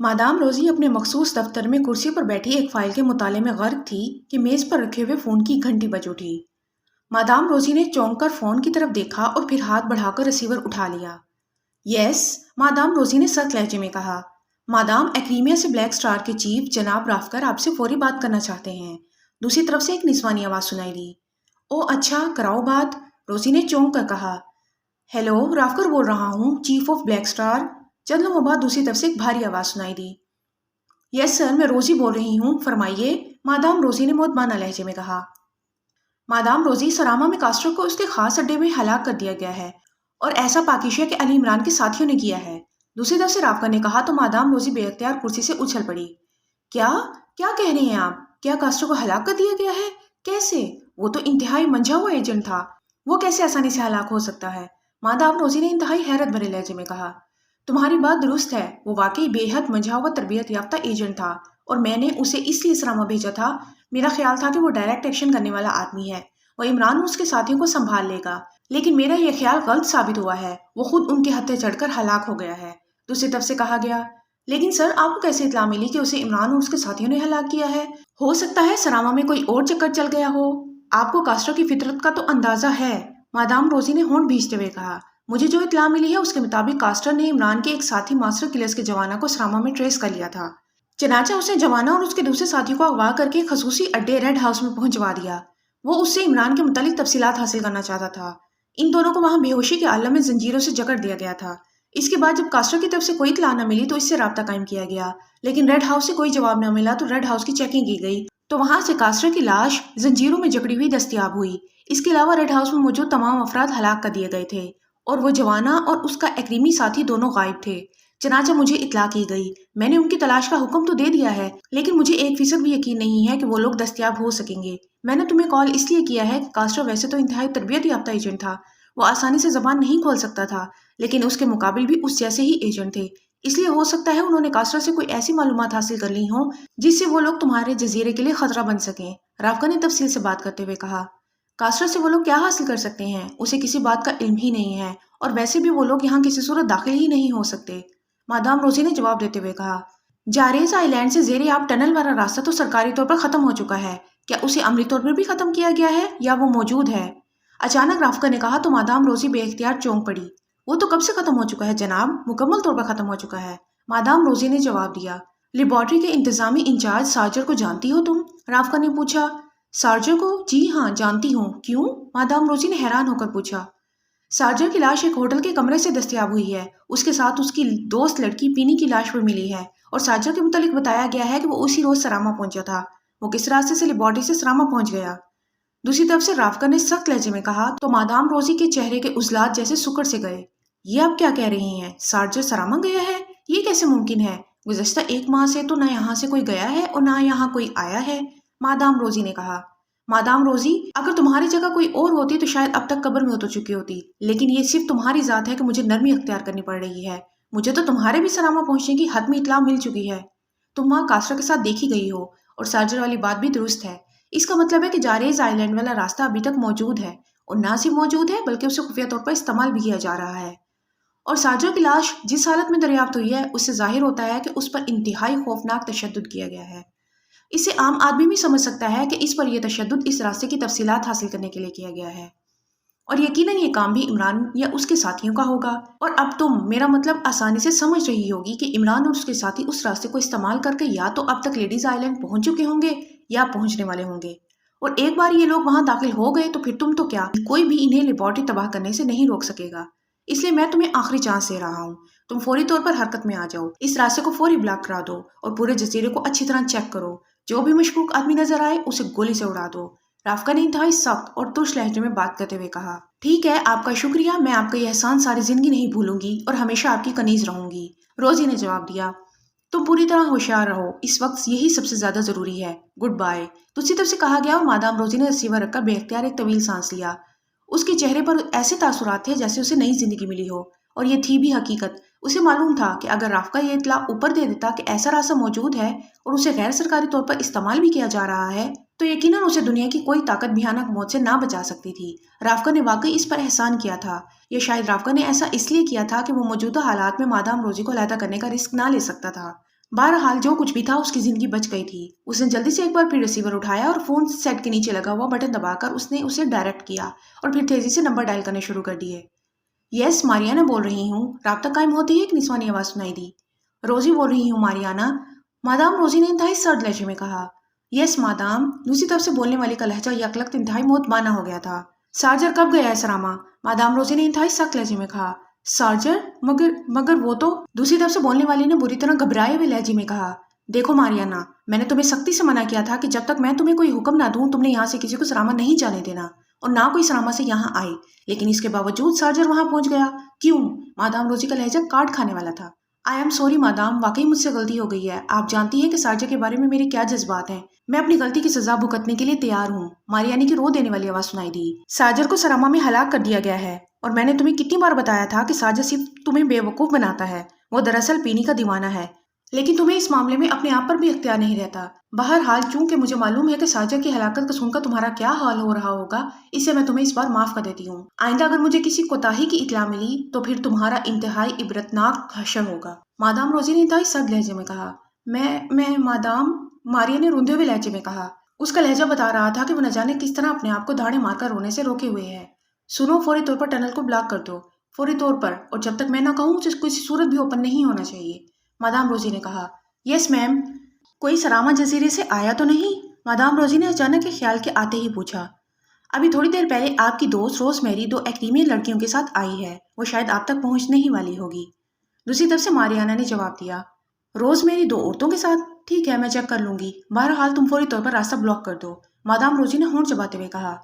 Madame रोजी अपने मखसूस दफ्तर में कुर्सी पर बैठी एक फाइल के मुताले में गर्क थी कि मेज पर रखे हुए फोन की घंटी बज उठी। मादाम रोजी ने चौंक कर फोन की तरफ देखा और फिर हाथ बढ़ाकर रिसीवर उठा लिया। यस, मादाम रोजी ने सख्त लहजे में कहा। मादाम, एक्रीमिया से ब्लैक स्टार के चीफ जनाब राफकर आपसे फौरी बात करना चाहते हैं। दूसरी तरफ से एक निस्वानी आवाज सुनाई दी। ओ अच्छा, कराओ बात, रोजी ने चौंक कर कहा। हेलो, राफकर बोल रहा हूँ, चीफ ऑफ ब्लैक स्टार। चंद लम्हों बाद दूसरी तरफ से एक भारी आवाज सुनाई दी। यस सर, मैं रोजी बोल रही हूँ, फरमाइए, मादाम रोजी ने मोदबाना लहजे में कहा। मादाम रोजी, सरामा में कास्ट्रो को उसके खास अड्डे में हलाक कर दिया गया है और ऐसा पाकिशिया के अली इमरान के साथियों ने किया है। दूसरी तरफ से राफकर ने कहा तो मादाम रोजी बेअख्तियार कुर्सी से उछल पड़ी। क्या क्या कह रही हैं आप? क्या कास्ट्रो को हलाक कर दिया गया है? कैसे? वो तो इंतहाई मंझा हुआ एजेंट था, वो कैसे आसानी से हलाक हो सकता है? मादाम रोजी ने इंतहाई हैरत भरे लहजे में कहा। तुम्हारी बात दुरुस्त है, वो वाकई बेहद मंझा हुआ तरबियत याफ्ता एजेंट था और मैंने उसे इसलिए सरामा भेजा था। मेरा ख्याल था कि वो डायरेक्ट एक्शन करने वाला आदमी है, वो इमरान और उसके साथियों को संभाल लेगा, लेकिन मेरा यह ख्याल गलत साबित हुआ है। वो खुद उनके हत्थे चढ़कर हलाक हो गया है। दूसरी तरफ से कहा गया, लेकिन सर, आपको कैसे इत्तला मिली कि उसे इमरान और उसके साथियों ने हलाक किया है? हो सकता है सरामा में कोई और चक्कर चल गया हो। आपको कास्ट्रो की फितरत का तो अंदाजा है, मादाम रोजी ने होंठ भींचते हुए कहा। मुझे जो इत्तला मिली है उसके मुताबिक कास्टर ने इमरान के एक साथी मास्टर किलर्स के जवाना को सरामा में ट्रेस कर लिया था। चनाचा उसने जवाना और उसके दूसरे साथियों को अगवा करके खसूसी अड्डे रेड हाउस में पहुंचवा दिया। वो उससे इमरान के मुतालिक तफसीलात हासिल करना चाहता था। इन दोनों को वहां बेहोशी के आलम में जंजीरों से जकड़ दिया गया था। इसके बाद जब कास्टर की तरफ से कोई इत्तला न मिली तो इससे राब्ता कायम किया गया, लेकिन रेड हाउस से कोई जवाब न मिला तो रेड हाउस की चेकिंग की गई तो वहां से कास्टर की लाश जंजीरों में जकड़ी हुई दस्तयाब हुई। इसके अलावा रेड हाउस में मौजूद तमाम अफराद हलाक कर दिए गए थे और वो जवाना और उसका एक्रीमी साथी दोनों गायब थे। चनाचा मुझे इत्तला की गई, मैंने उनकी तलाश का हुक्म तो दे दिया है, लेकिन मुझे 1% भी यकीन नहीं है कि वो लोग दस्तयाब हो सकेंगे। मैंने तुम्हें कॉल इसलिए किया है कि कास्ट्रो वैसे तो इंतहाई तरबियत याफ्ता एजेंट था, वो आसानी से जबान नहीं खोल सकता था, लेकिन उसके मुकाबिल भी उस जैसे ही एजेंट थे। इसलिए हो सकता है उन्होंने कास्ट्रो से कोई ऐसी मालूमात हासिल कर ली हो जिससे वो लोग तुम्हारे जजीरे के लिए खतरा बन सकें। राफका ने तफसील से बात करते हुए कहा। कास्ट्रो से वो लोग क्या हासिल कर सकते हैं? उसे किसी बात का इल्म ही नहीं है और वैसे भी वो लोग यहाँ किसी सूरत दाखिल ही नहीं हो सकते, मादाम रोजी ने जवाब देते हुए कहा। जारेज आइलैंड से जेरे आप टनल वाला रास्ता तो सरकारी तौर पर खत्म हो चुका है, क्या उसे अमली तौर पर भी खत्म किया गया है या वो मौजूद है? अचानक राफका ने कहा तो मादाम रोजी बेइख्तियार चौंक पड़ी। वो तो कब से खत्म हो चुका है जनाब, मुकम्मल तौर पर खत्म हो चुका है, मादाम रोजी ने जवाब दिया। लेबॉर्ट्री के इंतजामी इंचार्ज सार्जर को जानती हो तुम? राफका ने पूछा। सार्जर को? जी हाँ, जानती हूँ। क्यों? मादाम रोजी ने हैरान होकर पूछा। सार्जर की लाश एक होटल के कमरे से दस्तयाब हुई है, उसके साथ उसकी दोस्त लड़की पीनी की लाश भी मिली है और सार्जर के मुतालिक बताया गया है कि वो उसी रोज सरामा पहुंचा था। वो किस रास्ते से लेबॉर्ट्री से सरामा पहुंच गया? दूसरी तरफ से राफका ने सख्त लहजे में कहा तो मादाम रोजी के चेहरे के उजलात जैसे सुकड़ से गए। ये आप क्या कह रही हैं? सार्जर सरामा गया है? ये कैसे मुमकिन है? गुज़श्ता 1 माह से तो ना यहाँ से कोई गया है और ना यहाँ कोई आया है, मादाम रोजी ने कहा। मादाम रोजी, अगर तुम्हारी जगह कोई और होती तो शायद अब तक कब्र में उतर चुकी होती, लेकिन ये सिर्फ तुम्हारी जात है कि मुझे नरमी अख्तियार करनी पड़ रही है। मुझे तो तुम्हारे भी सरामा पहुंचने की हतमी इत्तला मिल चुकी है। तुम वहाँ कास्ट्रो के साथ देखी गई हो और सार्जर वाली बात भी दुरुस्त है। इसका मतलब है कि जारेज आइलैंड वाला रास्ता अभी तक मौजूद है और ना सिर्फ मौजूद है बल्कि उसे खुफिया तौर पर इस्तेमाल भी किया जा रहा है। और सार्जर की लाश जिस हालत में दरियाफ्त हुई है उससे जाहिर होता है कि उस पर इंतहाई खौफनाक तशद्दुद किया गया है। इसे आम आदमी भी समझ सकता है कि इस पर यह तशद्दुद इस रास्ते की तफसीलात हासिल करने के लिए किया गया है और यकीनन ये काम भी इमरान या उसके साथियों का होगा। और अब तुम मेरा मतलब आसानी से समझ रही होगी कि इमरान और उसके साथी उस रास्ते को इस्तेमाल करके या तो अब तक लेडीज आइलैंड पहुंच चुके होंगे या पहुंचने वाले होंगे, और एक बार ये लोग वहां दाखिल हो गए तो फिर तुम तो क्या, कोई भी इन्हें लेबॉर्ट्री तबाह करने से नहीं रोक सकेगा। इसलिए मैं तुम्हें आखिरी चांस दे रहा हूँ, तुम फौरी तौर पर हरकत में आ जाओ, इस रास्ते को फौरी ब्लॉक करा दो और पूरे जजीरे को अच्छी तरह चेक करो। जो भी मशकूक आदमी नजर आए उसे गोली से उड़ा दो। राफका ने इंतहाई सख्त और तुर्श लहजे में बात करते हुए कहा। ठीक है, आपका शुक्रिया, मैं आपका यह एहसान सारी जिंदगी नहीं भूलूंगी और हमेशा आपकी कनीज रहूंगी, रोजी ने जवाब दिया। तुम पूरी तरह होशियार रहो, इस वक्त यही सबसे ज्यादा जरूरी है। गुड बाय, दूसरी तरफ से कहा गया और मादाम रोजी ने रिसीवर रखकर बेख्तियार एक तवील सांस लिया। उसके चेहरे पर ऐसे तासुरात थे जैसे उसे नई जिंदगी मिली हो, और ये थी भी हकीकत। उसे मालूम था कि अगर राफका ये इत्तला ऊपर दे देता कि ऐसा रास्ता मौजूद है और उसे गैर सरकारी तौर पर इस्तेमाल भी किया जा रहा है तो यकीनन उसे दुनिया की कोई ताकत भयानक मौत से ना बचा सकती थी। राफका ने वाकई इस पर एहसान किया था, या शायद राफका ने ऐसा इसलिए किया था कि वो मौजूदा हालात में मादाम रोजी को अलहदा करने का रिस्क ना ले सकता था। बहरहाल जो कुछ भी था उसकी जिंदगी बच गई थी। उसने जल्दी से एक बार फिर रिसीवर उठाया और फोन सेट के नीचे लगा हुआ बटन दबाकर उसने उसे डायरेक्ट किया और फिर तेजी से नंबर डायल करने शुरू कर दिए। यस, मारियाना बोल रही हूँ। राब्ता कायम होती ही एक निस्वानी आवाज सुनाई दी। रोजी बोल रही हूँ मारियाना। मादाम रोजी ने इंतहाई सर्द लहजे में कहा। Yes madam. दूसरी तरफ से बोलने वाली का लहजा यकलख्त इंतहाई मोहतबाना हो गया था। सार्जर कब गया है सरामा? मादाम रोजी ने इंतहाई सख्त लहजे में कहा। सार्जर? मगर मगर वो तो। दूसरी तरफ से बोलने वाली ने बुरी तरह घबराए हुए लहजे में कहा। देखो मारियाना, मैंने तुम्हें सख्ती से मना किया था कि जब तक मैं तुम्हें कोई हुक्म ना दूं तुमने यहाँ से किसी को सरामा नहीं जाने देना और ना कोई सरामा से यहाँ आए, लेकिन इसके बावजूद सार्जर वहां पहुंच गया। क्यों? मादाम रोजी का लहजा काट खाने वाला था। आई एम सॉरी मादाम, वाकई मुझसे गलती हो गई है। आप जानती हैं कि सार्जर के बारे में मेरे क्या जज्बात हैं। मैं अपनी गलती की सजा भुगतने के लिए तैयार हूँ। मारियानी की रो देने वाली आवाज सुनाई दी। सार्जर को सरामा में हलाक कर दिया गया है और मैंने तुम्हें कितनी बार बताया था कि सार्जर सिर्फ तुम्हें बेवकूफ बनाता है। वो दरअसल पीने का दीवाना है, लेकिन तुम्हें इस मामले में अपने आप पर भी इख्तियार नहीं रहता। बहरहाल चूंकि मुझे मालूम है कि सार्जर की हलाकत को सुनकर तुम्हारा क्या हाल हो रहा होगा, इससे मैं तुम्हें इस बार माफ कर देती हूँ। आइंदा अगर मुझे किसी कोताही की इत्तला मिली तो फिर तुम्हारा इंतहाई इबरतनाक हशर होगा। मादाम रोजी ने इंतहाई सख्त लहजे में कहा। मैं मादाम, मारिया ने रोंदे हुए लहजे में कहा। उसका लहजा बता रहा था कि वो न जाने किस तरह अपने आप को धाड़े मारकर रोने से रोके हुए है। सुनो, फौरी तौर पर टनल को ब्लॉक कर दो, फौरी तौर पर, और जब तक मैं ना कहूँ उसे किसी सूरत भी ओपन नहीं होना चाहिए। मादाम रोजी ने कहा। Yes ma'am. कोई सरामा जजीरे से आया तो नहीं? मादाम रोजी ने अचानक के ख्याल के आते ही पूछा। अभी थोड़ी देर पहले आपकी दोस्त रोजमेरी 2 एक्रीमियन लड़कियों के साथ आई है। वो शायद आप तक पहुंचने ही वाली होगी। दूसरी तरफ से मारियाना ने जवाब दिया। रोजमेरी 2 औरतों के साथ? ठीक है, मैं चेक कर लूंगी। बहरहाल तुम फौरी तौर पर रास्ता ब्लॉक कर दो, मादाम रोजी ने होंठ चबाते हुए कहा।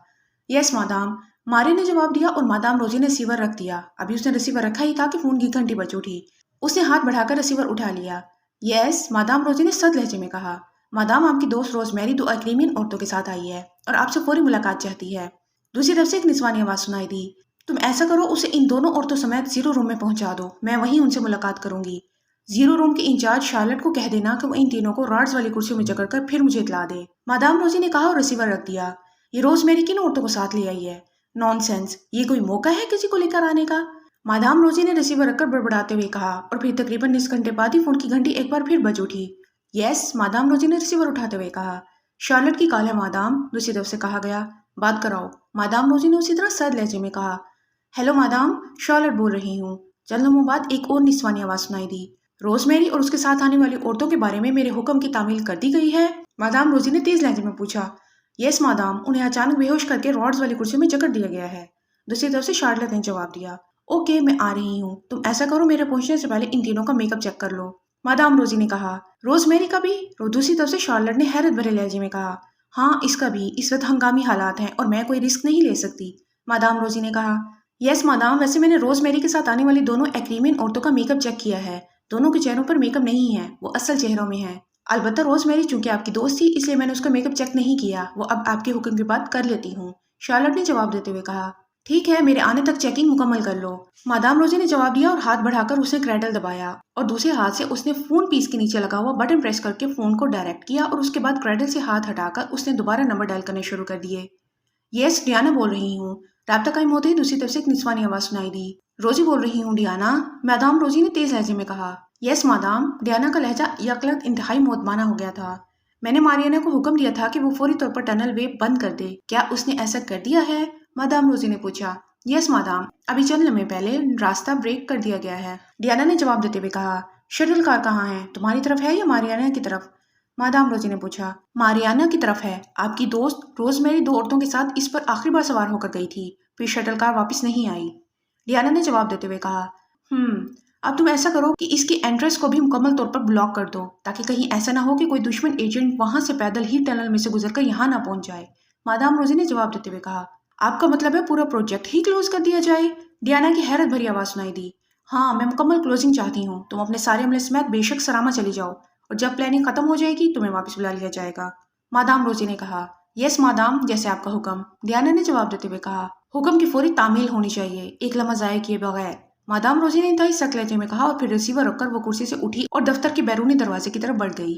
यस मादाम, मारिया ने जवाब दिया और मादाम रोजी ने रिसीवर रख दिया। अभी उसने रिसीवर रखा ही था कि फोन की घंटी बज उठी। उसने हाथ बढ़ाकर रिसीवर उठा लिया। यस, मादाम रोजी ने सख्त लहजे में कहा। मादाम, आपकी दोस्त रोजमेरी 2 एक्रीमियन औरतों के साथ आई है और आपसे फौरी मुलाकात चाहती है। दूसरी तरफ से एक निस्वानी आवाज सुनाई दी। तुम ऐसा करो, उसे इन दोनों औरतों समेत 0 रूम में पहुंचा दो। मैं वहीं उनसे मुलाकात करूंगी। 0 रूम के इंचार्ज शार्लेट को कह देना कि वो इन तीनों को रॉड्स वाली कुर्सियों में जकड़कर फिर मुझे इतला दे। मादाम रोजी ने कहा और रिसीवर रख दिया। ये रोजमेरी किन औरतों को साथ ले आई है? नॉनसेंस, ये कोई मौका है किसी को लेकर आने का? मादाम रोजी ने रिसीवर रखकर बड़बड़ाते हुए कहा और फिर तकरीबन इस घंटे बाद ही फोन की घंटी एक बार फिर बज उठी। यस, मादाम रोजी ने रिसीवर उठाते हुए कहा। शार्लेट की कॉल है मादाम, दूसरी तरफ से कहा गया। बात कराओ, मादाम रोजी ने उसी तरह सर्द लहजे में कहा। हेलो मादाम, शार्लेट बोल रही हूँ। चंद लम्हों बाद एक और निस्वानी आवाज सुनाई दी। रोजमेरी और उसके साथ आने वाली औरतों के बारे में मेरे हुक्म की तामील कर दी गई है? मादाम रोजी ने तेज लहजे में पूछा। यस मादाम, उन्हें अचानक बेहोश करके रॉड्स वाली कुर्सी में जकड़ दिया गया है। दूसरी तरफ से शार्लेट ने जवाब दिया। ओके, मैं आ रही हूँ। तुम ऐसा करो, मेरे पहुंचने से पहले इन तीनों का मेकअप चेक कर लो, मादाम रोजी ने कहा। रोजमेरी का भी? दूसरी तरफ से शार्लेट ने हैरत भरे लहजे में कहा। हाँ, इसका भी। इस वक्त हंगामी हालात हैं और मैं कोई रिस्क नहीं ले सकती, मादाम रोजी ने कहा। यस मादाम, वैसे मैंने रोजमेरी के साथ आने वाली दोनों एक्रीमियन औरतों का मेकअप चेक किया है। दोनों के चेहरों पर मेकअप नहीं है, वो असल चेहरों में है। अलबत्ता रोजमेरी चूंकि आपकी दोस्त थी इसलिए मैंने उसका मेकअप चेक नहीं किया। वो अब आपके हुक्म की बात कर लेती हूँ, शार्लेट ने जवाब देते हुए कहा। ठीक है, मेरे आने तक चेकिंग मुकम्मल कर लो, मादाम रोजी ने जवाब दिया और हाथ बढ़ाकर उसने क्रैडल दबाया और दूसरे हाथ से उसने फोन पीस के नीचे लगा हुआ बटन प्रेस करके फोन को डायरेक्ट किया और उसके बाद क्रैडल से हाथ हटाकर उसने दोबारा नंबर डायल करने शुरू कर दिए। यस, डियाना बोल रही हूँ। राब्ता कायम होते ही दूसरी तरफ से एक निस्वानी आवाज सुनाई दी। रोजी बोल रही हूँ डियाना, मादाम रोजी ने तेज लहजे में कहा। Yes madame. डियाना का लहजा यकलख्त इंतहाई मोहतबाना हो गया था। मैंने मारियाना को हुक्म दिया था कि वो फौरी तौर पर टनल वे बंद कर दे। क्या उसने ऐसा कर दिया है? मादाम रोजी ने पूछा। यस मादाम, अभी चंद लम्हे पहले रास्ता ब्रेक कर दिया गया है, डियाना ने जवाब देते हुए कहा। शटल कार कहाँ है? तुम्हारी तरफ है या मारियाना की तरफ? मादाम रोजी ने पूछा। मारियाना की तरफ है। आपकी दोस्त रोजमेरी 2 औरतों के साथ इस पर आखिरी बार सवार होकर गई थी, फिर शटल कार वापस नहीं आई, डियाना ने जवाब देते हुए कहा। अब तुम ऐसा करो कि इसकी एंट्रेंस को भी मुकम्मल तौर पर ब्लॉक कर दो, ताकि कहीं ऐसा ना हो कि कोई दुश्मन एजेंट वहां से पैदल ही टनल में से गुजरकर यहाँ ना पहुंच जाए, मादाम रोजी ने जवाब देते हुए कहा। आपका मतलब है पूरा प्रोजेक्ट ही क्लोज कर दिया जाए? डियाना की हैरत भरी आवाज सुनाई दी। हाँ, मैं मुकम्मल क्लोजिंग चाहती हूँ। तुम अपने सारे अमले समेत बेशक सरामा चली जाओ और जब प्लानिंग खत्म हो जाएगी तुम्हें वापस बुला लिया जाएगा, मादाम रोजी ने कहा। यस मादाम, जैसे आपका हुक्म, डियाना ने जवाब देते हुए कहा। हुक्म की फौरी तामील होनी चाहिए, एक लम्हा ज़ाया किए बगैर, मादाम रोजी ने इंतहाई सख्त लहजे में कहा और फिर रिसीवर रखकर वो कुर्सी से उठी और दफ्तर के बैरूनी दरवाजे की तरफ बढ़ गई।